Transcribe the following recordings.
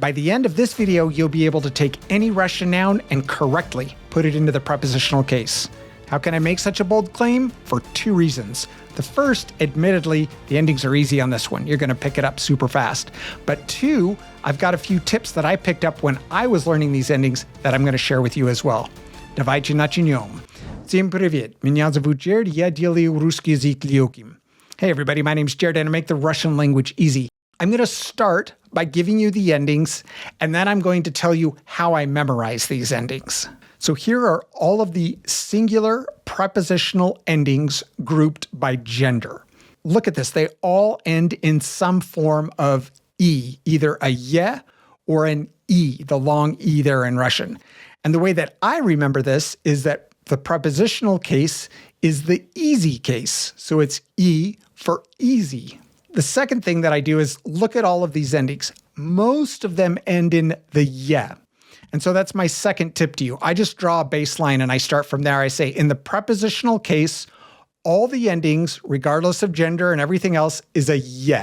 By the end of this video, you'll be able to take any Russian noun and correctly put it into the prepositional case. How can I make such a bold claim? For two reasons. The first, admittedly, the endings are easy on this one. You're going to pick it up super fast. But two, I've got a few tips that I picked up when I was learning these endings that I'm going to share with you as well. Давайте начнем. Всем привет. Меня зовут Jared. Я делаю русский язык легким. Hey everybody, my name's Jared and I make the Russian language easy. I'm going to start by giving you the endings, and then I'm going to tell you how I memorize these endings. So here are all of the singular prepositional endings grouped by gender. Look at this. They all end in some form of E, either a ye or an E, the long E there in Russian. And the way that I remember this is that the prepositional case is the easy case. So it's E for easy. The second thing that I do is look at all of these endings. Most of them end in the ye. And so that's my second tip to you. I just draw a baseline and I start from there. I say, in the prepositional case, all the endings, regardless of gender and everything else, is a ye,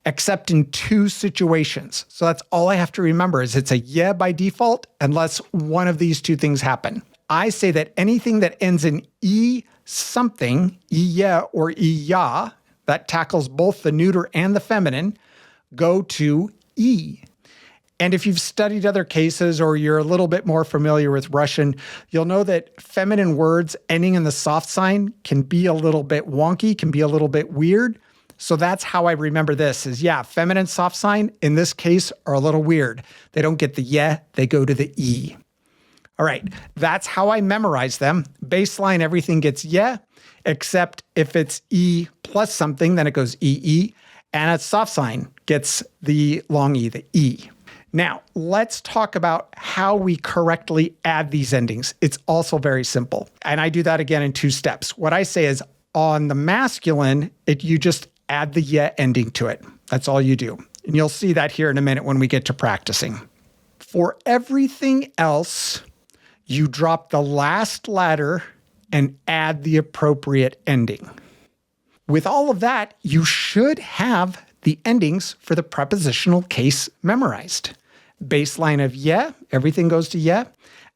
except in two situations. So that's all I have to remember is it's a ye by default, unless one of these two things happen. I say that anything that ends in e something, ye or ya, that tackles both the neuter and the feminine, go to e. And if you've studied other cases or you're a little bit more familiar with Russian, you'll know that feminine words ending in the soft sign can be a little bit wonky, can be a little bit weird. So that's how I remember this is, feminine soft sign in this case are a little weird. They don't get the ye, they go to the e. All right, that's how I memorize them. Baseline, everything gets ye, except if it's e plus something, then it goes ee. And a soft sign gets the long e, the e. Now, let's talk about how we correctly add these endings. It's also very simple. And I do that again in two steps. What I say is on the masculine, you just add the ye ending to it. That's all you do. And you'll see that here in a minute when we get to practicing. For everything else, you drop the last letter and add the appropriate ending. With all of that, you should have the endings for the prepositional case memorized. Baseline of ye, everything goes to ye,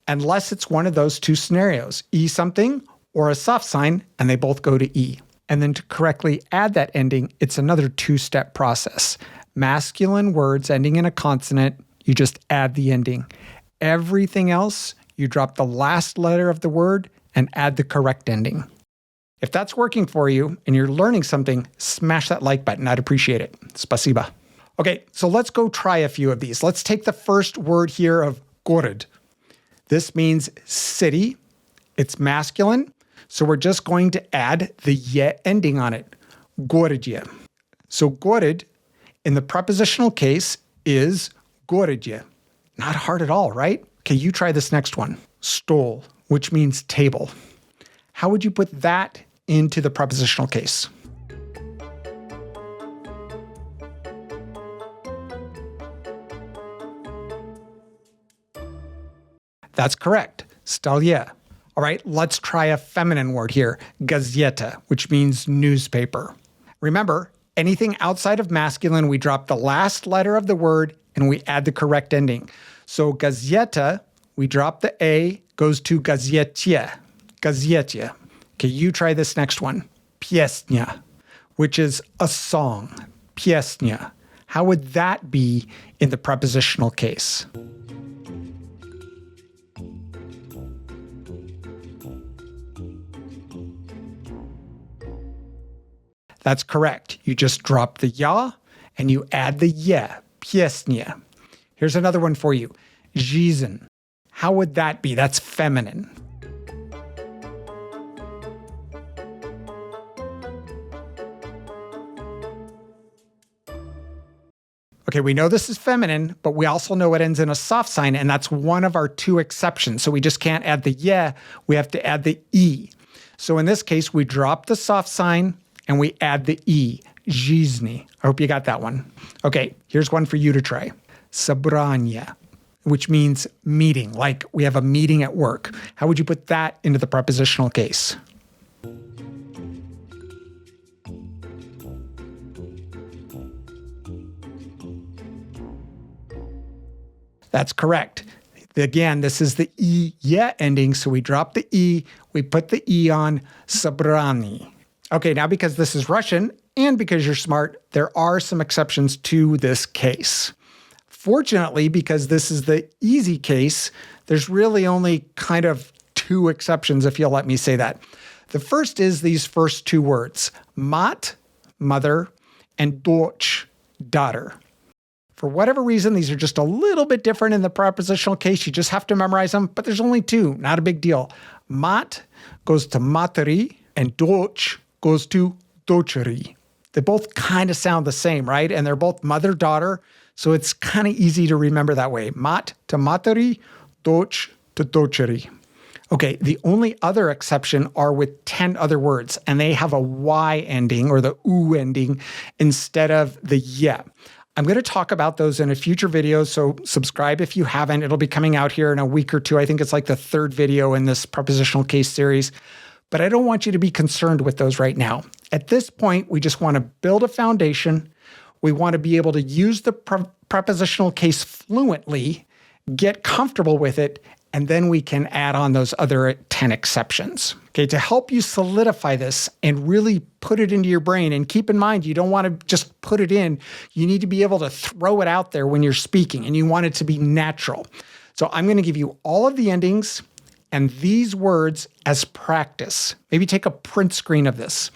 unless it's one of those two scenarios, e something or a soft sign, and they both go to e. And then to correctly add that ending, it's another two-step process. Masculine words ending in a consonant, you just add the ending. Everything else, you drop the last letter of the word and add the correct ending. If that's working for you and you're learning something, smash that like button. I'd appreciate it. Spasiba. Okay, so let's go try a few of these. Let's take the first word here of город. This means city. It's masculine, so we're just going to add the ye ending on it. Городье. So город in the prepositional case is городье. Not hard at all, right? Okay, you try this next one. Stol, which means table. How would you put that into the prepositional case? That's correct. Stolye. All right, let's try a feminine word here. Gazeta, which means newspaper. Remember, anything outside of masculine, we drop the last letter of the word and we add the correct ending. So gazeta, we drop the A, goes to gazetye. Gazetye. Okay, you try this next one. Piesnya, which is a song. Piesnya. How would that be in the prepositional case? That's correct. You just drop the ya and you add the ye. Piesnya. Here's another one for you. Жизнь. How would that be? That's feminine. Okay, we know this is feminine, but we also know it ends in a soft sign, and that's one of our two exceptions. So we just can't add the ye, we have to add the e. So in this case, we drop the soft sign and we add the e. Жизни. I hope you got that one. Okay, here's one for you to try. Собрание, which means meeting, like we have a meeting at work. How would you put that into the prepositional case? That's correct. Again, this is the "ie" ending, so we drop the "e", we put the "e" on sabrani. Okay, now because this is Russian and because you're smart, there are some exceptions to this case. Fortunately, because this is the easy case, there's really only kind of two exceptions, if you'll let me say that. The first is these first two words, mat, mother, and dочь, daughter. For whatever reason, these are just a little bit different in the prepositional case. You just have to memorize them, but there's only two, not a big deal. Mat goes to materi, and dочь goes to дочери. They both kind of sound the same, right? And they're both mother-daughter, so it's kind of easy to remember that way. Mat to materi, dочь to дочери. Okay, the only other exception are with 10 other words, and they have a Y ending or the U ending instead of the ye. I'm going to talk about those in a future video, so subscribe if you haven't. It'll be coming out here in a week or two. I think it's like the third video in this prepositional case series. But I don't want you to be concerned with those right now. At this point, we just want to build a foundation. We want to be able to use the prepositional case fluently, get comfortable with it, and then we can add on those other 10 exceptions. Okay, to help you solidify this and really put it into your brain, and keep in mind, you don't want to just put it in. You need to be able to throw it out there when you're speaking, and you want it to be natural. So I'm going to give you all of the endings and these words as practice. Maybe take a print screen of this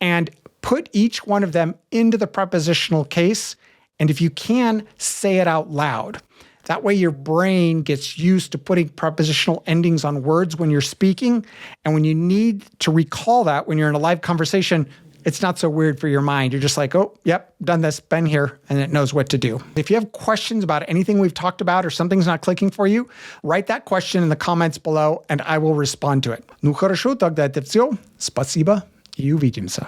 and put each one of them into the prepositional case. And if you can, say it out loud. That way your brain gets used to putting prepositional endings on words when you're speaking. And when you need to recall that when you're in a live conversation, it's not so weird for your mind. You're just like, oh, yep, done this, been here, and it knows what to do. If you have questions about anything we've talked about or something's not clicking for you, write that question in the comments below and I will respond to it. Ну хорошо, тогда это все. Спасибо и увидимся.